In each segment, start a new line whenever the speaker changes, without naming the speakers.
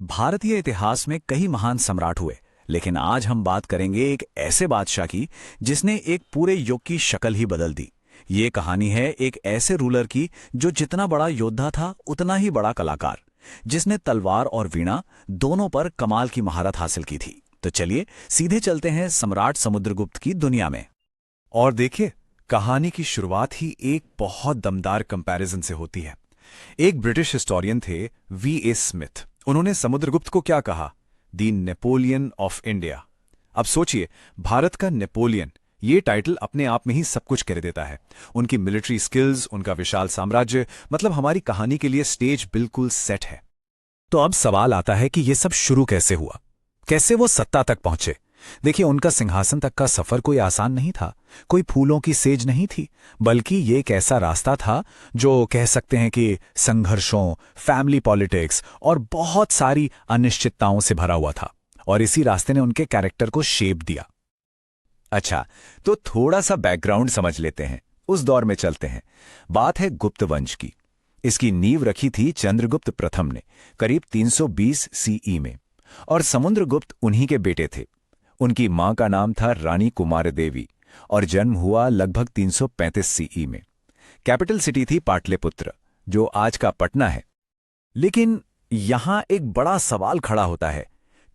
भारतीय इतिहास में कई महान सम्राट हुए, लेकिन आज हम बात करेंगे एक ऐसे बादशाह की जिसने एक पूरे युग की शक्ल ही बदल दी। ये कहानी है एक ऐसे रूलर की जो जितना बड़ा योद्धा था उतना ही बड़ा कलाकार, जिसने तलवार और वीणा दोनों पर कमाल की महारत हासिल की थी। तो चलिए सीधे चलते हैं सम्राट समुद्रगुप्त की दुनिया में।
और देखिए, कहानी की शुरुआत ही एक बहुत दमदार कंपैरिजन से होती है। एक ब्रिटिश हिस्टोरियन थे V.A. स्मिथ। उन्होंने समुद्रगुप्त को क्या कहा? दी नेपोलियन ऑफ इंडिया। अब सोचिए, भारत का नेपोलियन, ये टाइटल अपने आप में ही सब कुछ कह देता है। उनकी मिलिट्री स्किल्स, उनका विशाल साम्राज्य, मतलब हमारी कहानी के लिए स्टेज बिल्कुल सेट है। तो अब सवाल आता है कि ये सब शुरू कैसे हुआ, कैसे वो सत्ता तक पहुंचे। देखिए, उनका सिंहासन तक का सफर कोई आसान नहीं था, कोई फूलों की सेज नहीं थी, बल्कि ये एक ऐसा रास्ता था जो कह सकते हैं कि संघर्षों, फैमिली पॉलिटिक्स और बहुत सारी अनिश्चितताओं से भरा हुआ था। और इसी रास्ते ने उनके कैरेक्टर को शेप दिया। अच्छा, तो थोड़ा सा बैकग्राउंड समझ लेते हैं, उस दौर में चलते हैं। बात है गुप्त वंश की। इसकी नींव रखी थी चंद्रगुप्त प्रथम ने करीब 320 सीई में, और समुद्रगुप्त उन्हीं के बेटे थे। उनकी मां का नाम था रानी कुमारदेवी और जन्म हुआ लगभग 335 सीई में। कैपिटल सिटी थी पाटलिपुत्र, जो आज का पटना है। लेकिन यहां एक बड़ा सवाल खड़ा होता है,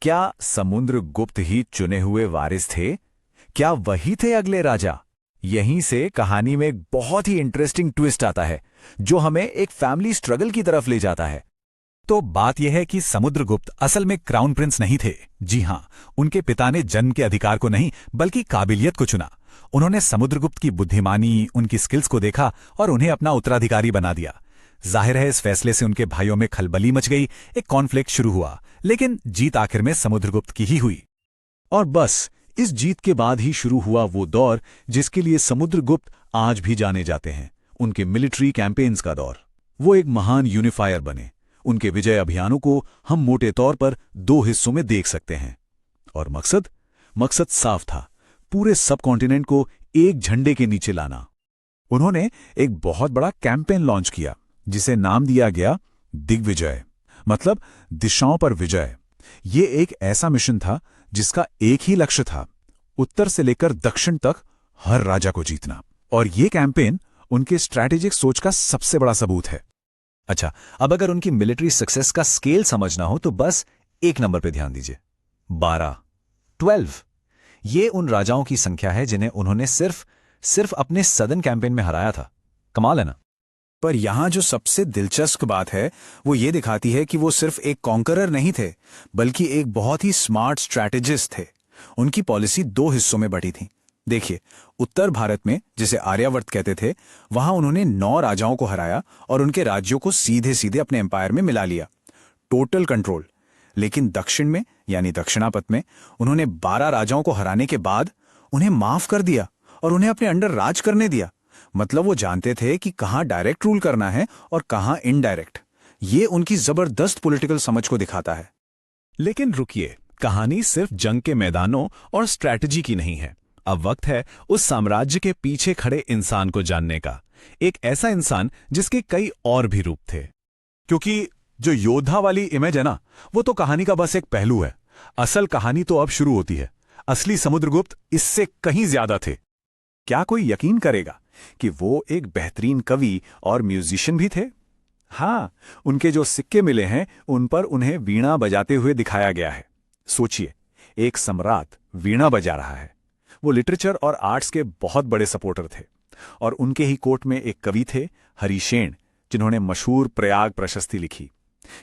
क्या समुद्रगुप्त ही चुने हुए वारिस थे? क्या वही थे अगले राजा? यहीं से कहानी में एक बहुत ही इंटरेस्टिंग ट्विस्ट आता है, जो हमें एक फैमिली स्ट्रगल की तरफ ले जाता है। तो बात यह है कि समुद्रगुप्त असल में क्राउन प्रिंस नहीं थे। जी हां, उनके पिता ने जन्म के अधिकार को नहीं बल्कि काबिलियत को चुना। उन्होंने समुद्रगुप्त की बुद्धिमानी, उनकी स्किल्स को देखा और उन्हें अपना उत्तराधिकारी बना दिया। जाहिर है, इस फैसले से उनके भाइयों में खलबली मच गई, एक कॉन्फ्लिक्ट शुरू हुआ, लेकिन जीत आखिर में समुद्रगुप्त की ही हुई। और बस इस जीत के बाद ही शुरू हुआ वो दौर जिसके लिए समुद्रगुप्त आज भी जाने जाते हैं, उनके मिलिट्री कैंपेन्स का दौर। वो एक महान यूनिफायर बने। उनके विजय अभियानों को हम मोटे तौर पर दो हिस्सों में देख सकते हैं। और मकसद साफ था, पूरे सब कॉन्टिनेंट को एक झंडे के नीचे लाना। उन्होंने एक बहुत बड़ा कैंपेन लॉन्च किया जिसे नाम दिया गया दिग्विजय, मतलब दिशाओं पर विजय। ये एक ऐसा मिशन था जिसका एक ही लक्ष्य था, उत्तर से लेकर दक्षिण तक हर राजा को जीतना। और ये कैंपेन उनके स्ट्रैटेजिक सोच का सबसे बड़ा सबूत है। अच्छा, अब अगर उनकी मिलिट्री सक्सेस का स्केल समझना हो तो बस एक नंबर पे ध्यान दीजिए, 12। ये उन राजाओं की संख्या है जिन्हें उन्होंने सिर्फ अपने सदर्न कैंपेन में हराया था। कमाल है ना? पर यहां जो सबसे दिलचस्प बात है वो ये दिखाती है कि वो सिर्फ एक कॉन्करर नहीं थे, बल्कि एक बहुत ही स्मार्ट स्ट्रैटेजिस्ट थे। उनकी पॉलिसी दो हिस्सों में बटी थी। देखिए, उत्तर भारत में, जिसे आर्यावर्त कहते थे, वहां उन्होंने 9 राजाओं को हराया और उनके राज्यों को सीधे सीधे अपने एम्पायर में मिला लिया, टोटल कंट्रोल। लेकिन दक्षिण में, यानी दक्षिणापथ में, उन्होंने 12 राजाओं को हराने के बाद उन्हें माफ कर दिया और उन्हें अपने अंडर राज करने दिया। मतलब वो जानते थे कि कहां डायरेक्ट रूल करना है और कहां इनडायरेक्ट। ये उनकी जबरदस्त पॉलिटिकल समझ को दिखाता है। लेकिन रुकिए, कहानी सिर्फ जंग के मैदानों और स्ट्रैटेजी की नहीं है। अब वक्त है उस साम्राज्य के पीछे खड़े इंसान को जानने का, एक ऐसा इंसान जिसके कई और भी रूप थे। क्योंकि जो योद्धा वाली इमेज है ना, वो तो कहानी का बस एक पहलू है। असल कहानी तो अब शुरू होती है। असली समुद्रगुप्त इससे कहीं ज्यादा थे। क्या कोई यकीन करेगा कि वो एक बेहतरीन कवि और म्यूजिशियन भी थे? हां, उनके जो सिक्के मिले हैं उन पर उन्हें वीणा बजाते हुए दिखाया गया है। सोचिए, एक सम्राट वीणा बजा रहा है। वो लिटरेचर और आर्ट्स के बहुत बड़े सपोर्टर थे। और उनके ही कोर्ट में एक कवि थे, हरिशेन, जिन्होंने मशहूर प्रयाग प्रशस्ति लिखी।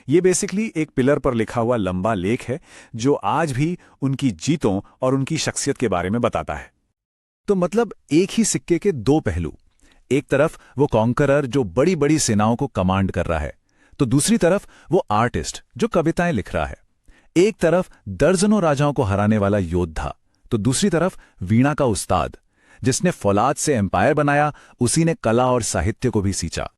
ये बेसिकली एक पिलर पर लिखा हुआ लंबा लेख है जो आज भी उनकी जीतों और उनकी शख्सियत के बारे में बताता है। तो मतलब एक ही सिक्के के दो पहलू। एक तरफ वो कॉन्करर जो बड़ी बड़ी सेनाओं को कमांड कर रहा है, तो दूसरी तरफ वो आर्टिस्ट जो कविताएं लिख रहा है। एक तरफ दर्जनों राजाओं को हराने वाला योद्धा, तो दूसरी तरफ वीणा का उस्ताद, जिसने फौलाद से एम्पायर बनाया, उसी ने कला और साहित्य को भी सींचा।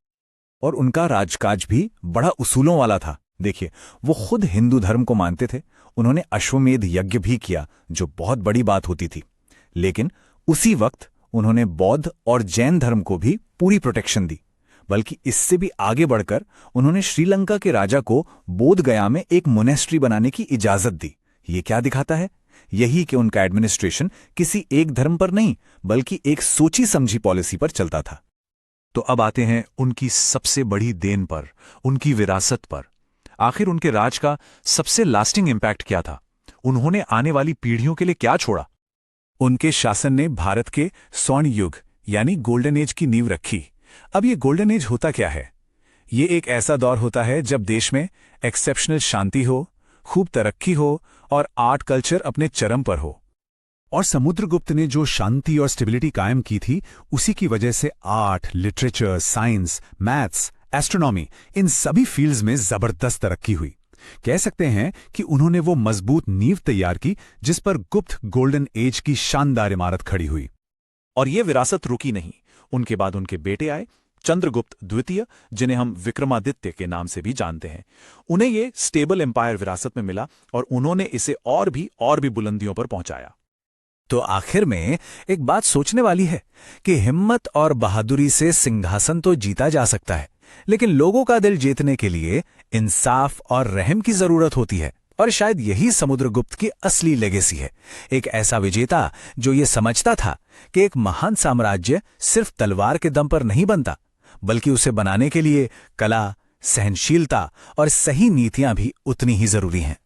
और उनका राजकाज भी बड़ा उसूलों वाला था। देखिए, वो खुद हिंदू धर्म को मानते थे। उन्होंने अश्वमेध यज्ञ भी किया, जो बहुत बड़ी बात होती थी। लेकिन उसी वक्त उन्होंने बौद्ध और जैन धर्म को भी पूरी प्रोटेक्शन दी। बल्कि इससे भी आगे बढ़कर उन्होंने श्रीलंका के राजा को बोध गया में एक मोनेस्ट्री बनाने की इजाजत दी। ये क्या दिखाता है? यही कि उनका एडमिनिस्ट्रेशन किसी एक धर्म पर नहीं बल्कि एक सोची समझी पॉलिसी पर चलता था।
तो अब आते हैं उनकी सबसे बड़ी देन पर, उनकी विरासत पर। आखिर उनके राज का सबसे लास्टिंग इंपैक्ट क्या था? उन्होंने आने वाली पीढ़ियों के लिए क्या छोड़ा? उनके शासन ने भारत के स्वर्ण युग यानी गोल्डन एज की नींव रखी। अब ये गोल्डन एज होता क्या है? ये एक ऐसा दौर होता है जब देश में एक्सेप्शनल शांति हो, खूब तरक्की हो और आर्ट कल्चर अपने चरम पर हो।
और समुद्रगुप्त ने जो शांति और स्टेबिलिटी कायम की थी, उसी की वजह से art, literature, science, maths, astronomy इन सभी फील्ड्स में जबरदस्त तरक्की हुई। कह सकते हैं कि उन्होंने वो मजबूत नींव तैयार की जिस पर गुप्त गोल्डन एज की शानदार इमारत खड़ी हुई।
और ये विरासत रुकी नहीं। उनके बाद उनके बेटे आए, चंद्रगुप्त द्वितीय, जिन्हें हम विक्रमादित्य के नाम से भी जानते हैं। उन्हें ये स्टेबल एम्पायर विरासत में मिला और उन्होंने इसे और भी बुलंदियों पर पहुंचाया। तो आखिर में एक बात सोचने वाली है कि हिम्मत और बहादुरी से सिंहासन तो जीता जा सकता है, लेकिन लोगों का दिल जीतने के लिए इंसाफ और रहम की जरूरत होती है। और शायद यही समुद्रगुप्त की असली लेगेसी है, एक ऐसा विजेता जो ये समझता था कि एक महान साम्राज्य सिर्फ तलवार के दम पर नहीं बनता, बल्कि उसे बनाने के लिए कला, सहनशीलता और सही नीतियां भी उतनी ही जरूरी हैं।